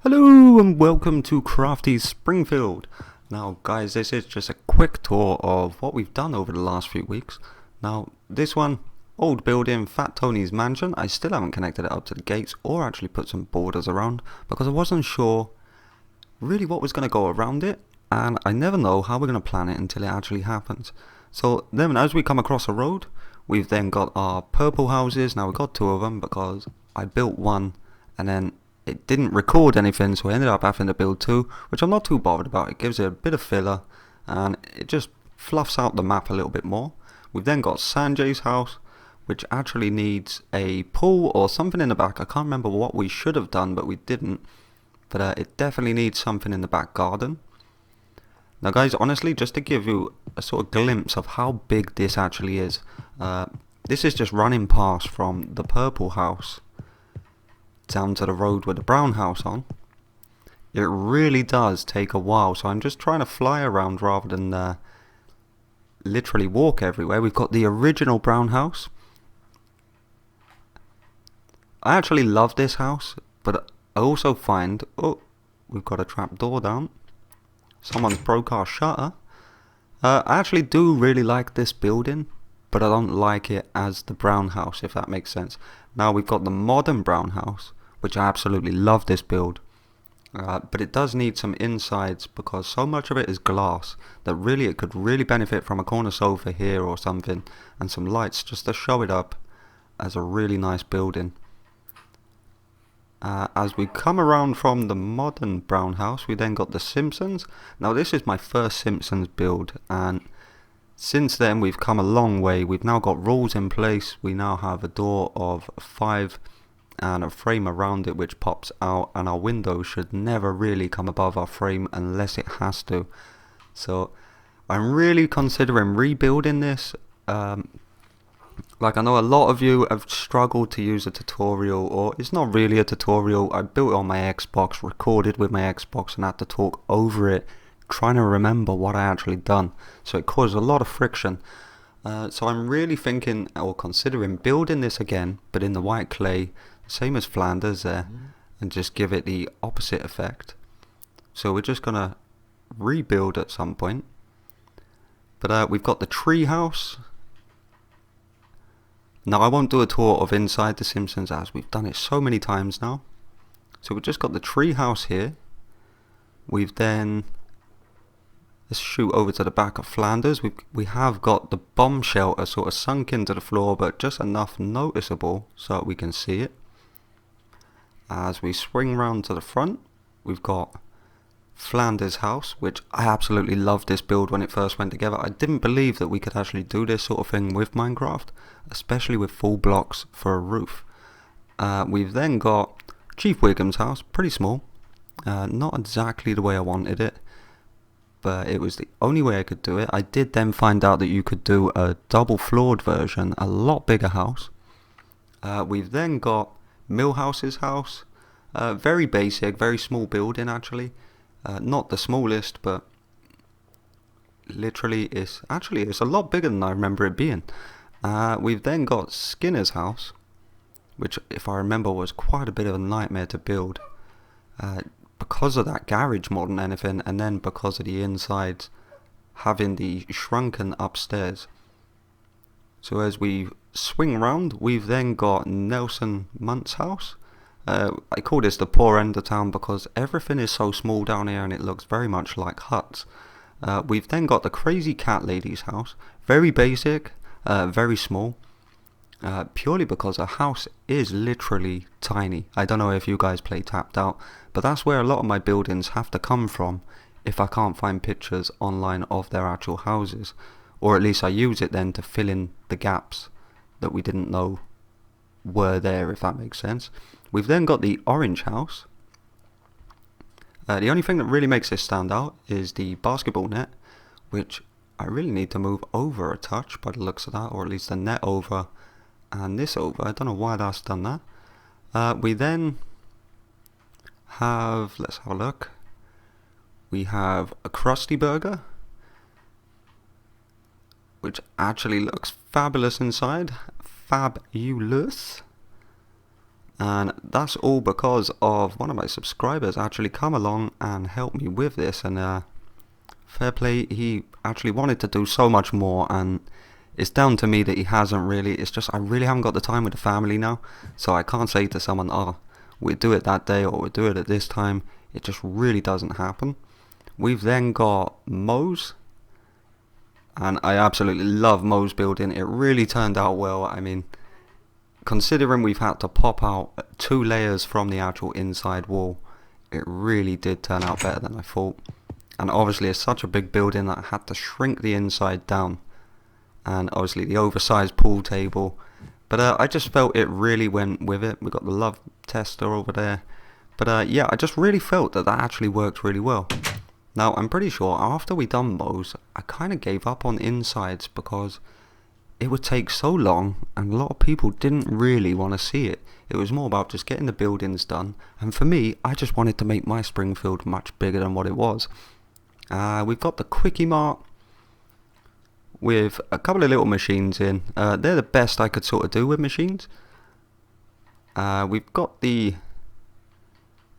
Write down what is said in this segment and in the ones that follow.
Hello and welcome to Crosstie Springfield. Now guys, this is just a quick tour of what we've done over the last few weeks. Now this one, old building, Fat Tony's mansion. I still haven't connected it up to the gates or actually put some borders around because I wasn't sure really what was going to go around it, and I never know how we're going to plan it until it actually happens. So then as we come across a road, we've then got our purple houses. Now we've got two of them because I built one and then it didn't record anything, so I ended up having to build two, which I'm not too bothered about. It gives it a bit of filler and it just fluffs out the map a little bit more. We've then got Sanjay's house, which actually needs a pool or something in the back. I can't remember what we should have done, but we didn't. But it definitely needs something in the back garden. Now guys, honestly, just to give you a sort of glimpse of how big this actually is, this is just running past from the purple house down to the road with the brown house on. It really does take a while, so I'm just trying to fly around rather than literally walk everywhere. We've got the original brown house. I actually love this house, but I also find, oh, we've got a trap door down. Someone's broke our shutter. I actually do really like this building, but I don't like it as the brown house, if that makes sense. Now we've got the modern brown house, which I absolutely love this build. But it does need some insides because so much of it is glass that really it could really benefit from a corner sofa here or something and some lights just to show it up as a really nice building. As we come around from the modern brown house, we then got the Simpsons. Now this is my first Simpsons build, and since then we've come a long way. We've now got rules in place. We now have a door of 5 and a frame around it which pops out, and our window should never really come above our frame unless it has to. So I'm really considering rebuilding this. Like, I know a lot of you have struggled to use a tutorial, or it's not really a tutorial. I built it on my Xbox, recorded with my Xbox, and had to talk over it trying to remember what I actually done, so it caused a lot of friction. So I'm really thinking or considering building this again, but in the white clay, same as Flanders there, and just give it the opposite effect. So we're just gonna rebuild at some point. But we've got the tree house. Now I won't do a tour of inside the Simpsons as we've done it so many times now. So we've just got the tree house here. We've then, let's shoot over to the back of Flanders. We have got the bomb shelter sort of sunk into the floor, but just enough noticeable so that we can see it. As we swing round to the front, we've got Flanders House, which I absolutely loved this build when it first went together. I didn't believe that we could actually do this sort of thing with Minecraft, especially with full blocks for a roof. We've then got Chief Wiggum's house, pretty small, not exactly the way I wanted it, but it was the only way I could do it. I did then find out that you could do a double floored version, a lot bigger house. We've then got Millhouse's house, very basic, very small building actually. Not the smallest, but literally it's a lot bigger than I remember it being. We've then got Skinner's house, which if I remember was quite a bit of a nightmare to build, because of that garage more than anything, and then because of the inside having the shrunken upstairs. So as we swing round, we've then got Nelson Muntz house. I call this the poor end of town because everything is so small down here and it looks very much like huts. We've then got the crazy cat lady's house, very basic, very small, purely because her house is literally tiny. I don't know if you guys play Tapped Out, but that's where a lot of my buildings have to come from if I can't find pictures online of their actual houses, or at least I use it then to fill in the gaps that we didn't know were there, if that makes sense. We've then got the orange house. The only thing that really makes this stand out is the basketball net, which I really need to move over a touch by the looks of that, or at least the net over and this over. I don't know why that's done that. We then have, let's have a look, we have a Crosstie Burger, which actually looks fabulous inside. Fabulous. And that's all because of one of my subscribers actually come along and help me with this, and fair play, he actually wanted to do so much more, and it's down to me that he hasn't really. It's just I really haven't got the time with the family now, so I can't say to someone, oh, we'll do it that day or we'll do it at this time. It just really doesn't happen. We've then got Moe's, and I absolutely love Moe's building. It really turned out well. I mean, considering we've had to pop out 2 layers from the actual inside wall, it really did turn out better than I thought. And obviously it's such a big building that I had to shrink the inside down, and obviously the oversized pool table, but I just felt it really went with it. We got the love tester over there, but yeah, I just really felt that actually worked really well. Now I'm pretty sure after we done Moe's, I kind of gave up on insides because it would take so long and a lot of people didn't really want to see it. It was more about just getting the buildings done, and for me, I just wanted to make my Springfield much bigger than what it was. We've got the Kwik-E-Mart with a couple of little machines in. They're the best I could sort of do with machines. We've got the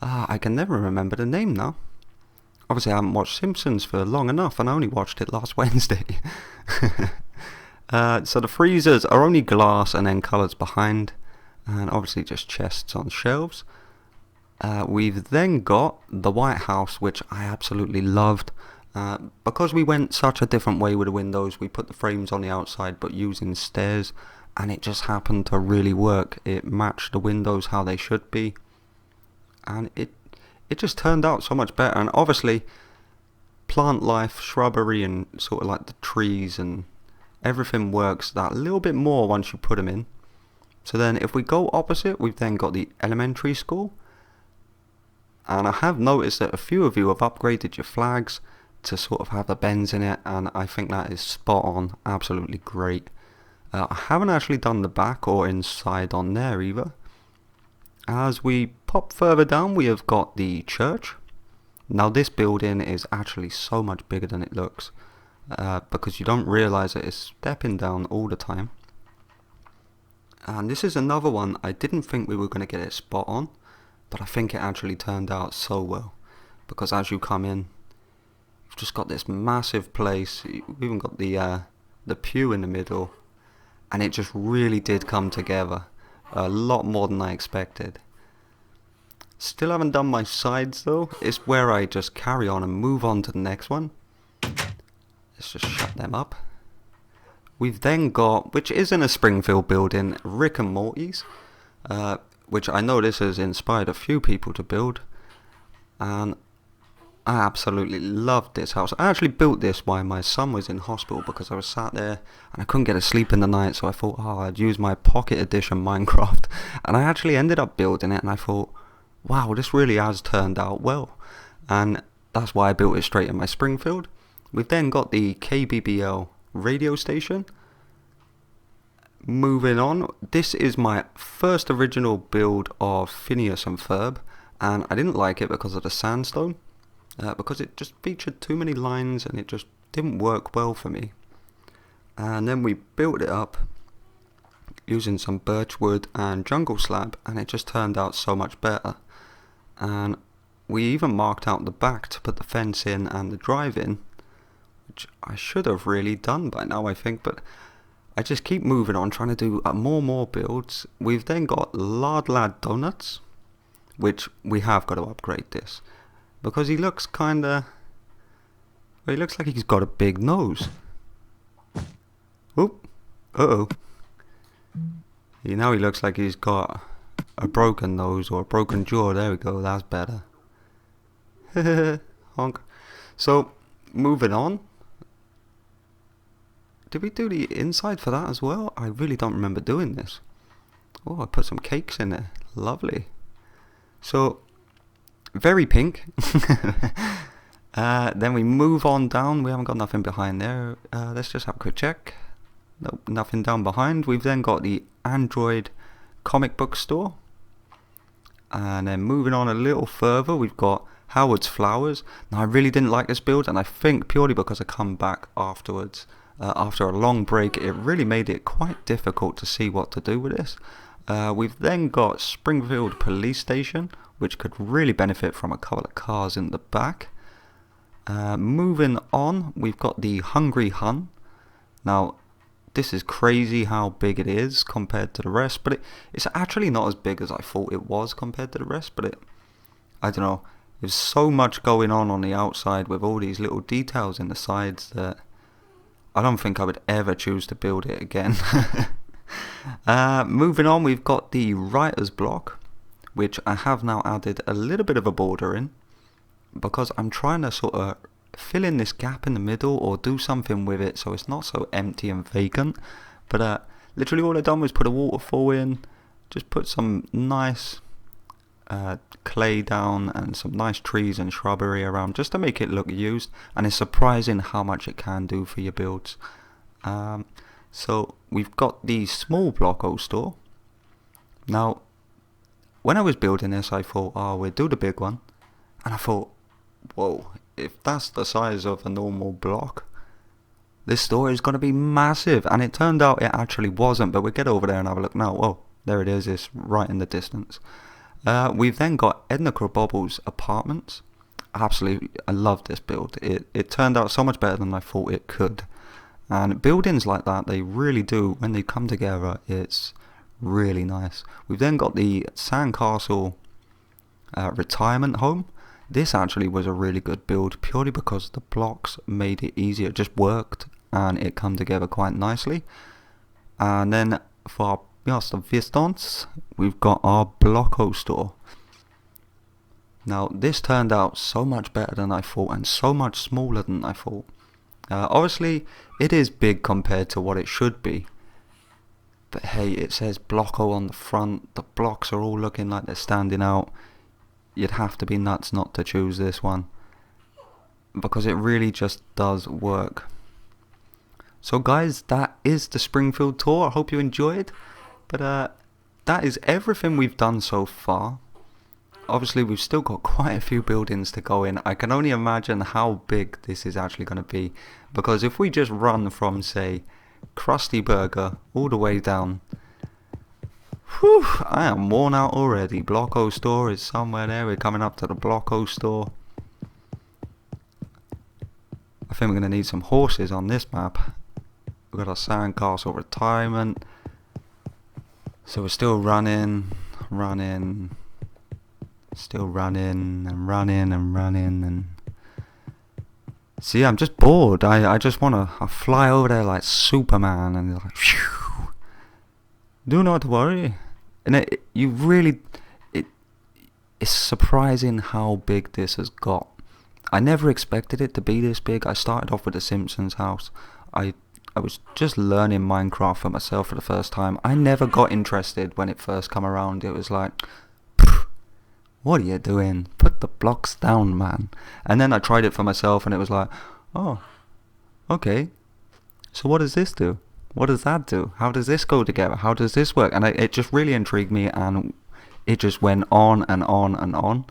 I can never remember the name now. Obviously I haven't watched Simpsons for long enough, and I only watched it last Wednesday. So the freezers are only glass and then colours behind, and obviously just chests on shelves. We've then got the White House, which I absolutely loved. Because we went such a different way with the windows, we put the frames on the outside but using stairs, and it just happened to really work. It matched the windows how they should be, and it just turned out so much better. And obviously plant life, shrubbery, and sort of like the trees and everything works that little bit more once you put them in. So then if we go opposite, we've then got the elementary school, and I have noticed that a few of you have upgraded your flags to sort of have the bends in it, and I think that is spot on, absolutely great. I haven't actually done the back or inside on there either. As we pop further down, we have got the church. Now this building is actually so much bigger than it looks, because you don't realise that it's stepping down all the time. And this is another one I didn't think we were going to get it spot on, but I think it actually turned out so well, because as you come in, you've just got this massive place. We've even got the pew in the middle, and it just really did come together a lot more than I expected. Still haven't done my sides though. It's where I just carry on and move on to the next one. Let's just shut them up. We've then got, which isn't a Springfield building, Rick and Morty's, which I know this has inspired a few people to build, and I absolutely loved this house. I actually built this while my son was in hospital because I was sat there and I couldn't get to sleep in the night, so I thought, oh, I'd use my pocket edition Minecraft, and I actually ended up building it, and I thought, wow, this really has turned out well, and that's why I built it straight in my Springfield. We've then got the KBBL radio station. Moving on, this is my first original build of Phineas and Ferb, and I didn't like it because of the sandstone. Because it just featured too many lines and it just didn't work well for me. And then we built it up using some birch wood and jungle slab, and it just turned out so much better. And we even marked out the back to put the fence in and the drive in, which I should have really done by now, I think, but I just keep moving on trying to do more builds. We've then got Lard Lad Donuts, which we have got to upgrade this, because he looks kinda, well, he looks like he's got a big nose. Oop, uh-oh. Now he looks like he's got a broken nose or a broken jaw. There we go, that's better. Honk. So, moving on. Did we do the inside for that as well? I really don't remember doing this. Oh, I put some cakes in there. Lovely. So, very pink. Then we move on down. We haven't got nothing behind there. Let's just have a quick check. Nope, nothing down behind. We've then got the Android comic book store. And then moving on a little further, we've got Howard's Flowers. Now, I really didn't like this build, and I think purely because I come back afterwards, after a long break, it really made it quite difficult to see what to do with this. We've then got Springfield Police Station, which could really benefit from a couple of cars in the back. Moving on, we've got the Hungry Hun. Now, this is crazy how big it is compared to the rest, but it's actually not as big as I thought it was compared to the rest, but I don't know, there's so much going on the outside with all these little details in the sides that I don't think I would ever choose to build it again. Moving on, we've got the writer's block, which I have now added a little bit of a border in, because I'm trying to sort of fill in this gap in the middle or do something with it so it's not so empty and vacant. But literally all I've done was put a waterfall in, just put some nice clay down and some nice trees and shrubbery around just to make it look used, and it's surprising how much it can do for your builds. So we've got the small blocko store. Now when I was building this I thought, oh, we'll do the big one, and I thought, whoa, if that's the size of a normal block, this store is going to be massive. And it turned out it actually wasn't, but we'll get over there and have a look now. Whoa, there it is, it's right in the distance. We've then got Edna Krabappel's apartments. Absolutely, I love this build. It turned out so much better than I thought it could. And buildings like that, they really do, when they come together, it's really nice. We've then got the Sandcastle retirement home. This actually was a really good build purely because the blocks made it easier. It just worked and it come together quite nicely. And then for our Vistance, we've got our blocko store. Now this turned out so much better than I thought and so much smaller than I thought. Obviously it is big compared to what it should be, but hey, it says blocko on the front. The blocks are all looking like they're standing out. You'd have to be nuts not to choose this one, because it really just does work. So guys, that is the Springfield tour. I hope you enjoyed. But that is everything we've done so far. Obviously we've still got quite a few buildings to go in. I can only imagine how big this is actually going to be, because if we just run from, say, Crosstie Burger all the way down, whew, I am worn out already. Blocko store is somewhere there. We're coming up to the Blocko store. I think we're going to need some horses on this map. We've got our Sandcastle retirement. So we're still running, still running and see, I'm just bored. I just want to fly over there like Superman and like, phew. Do not worry. And it's surprising how big this has got. I never expected it to be this big. I started off with the Simpsons house. I was just learning Minecraft for myself for the first time. I never got interested when it first come around. It was like, what are you doing? Put the blocks down, man. And then I tried it for myself and it was like, oh, okay. So what does this do? What does that do? How does this go together? How does this work? And it just really intrigued me, and it just went on and on and on.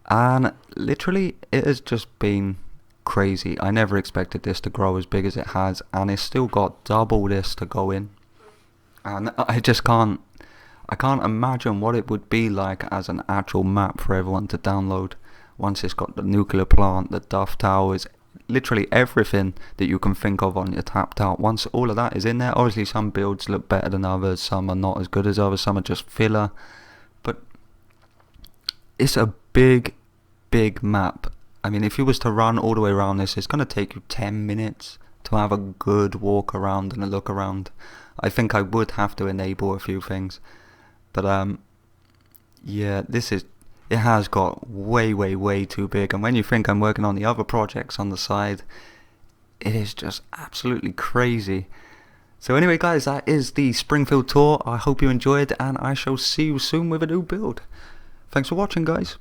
And literally, it has just been crazy. I never expected this to grow as big as it has, and it's still got double this to go in. And I can't imagine what it would be like as an actual map for everyone to download once it's got the nuclear plant, the Duff Towers, literally everything that you can think of on your tapped out. Once all of that is in there, obviously some builds look better than others, some are not as good as others, some are just filler, but it's a big map. I mean, if you was to run all the way around this, it's going to take you 10 minutes to have a good walk around and a look around. I think I would have to enable a few things, but yeah, it has got way too big. And when you think I'm working on the other projects on the side, it is just absolutely crazy. So anyway guys, that is the Springfield tour. I hope you enjoyed, and I shall see you soon with a new build. Thanks for watching, guys.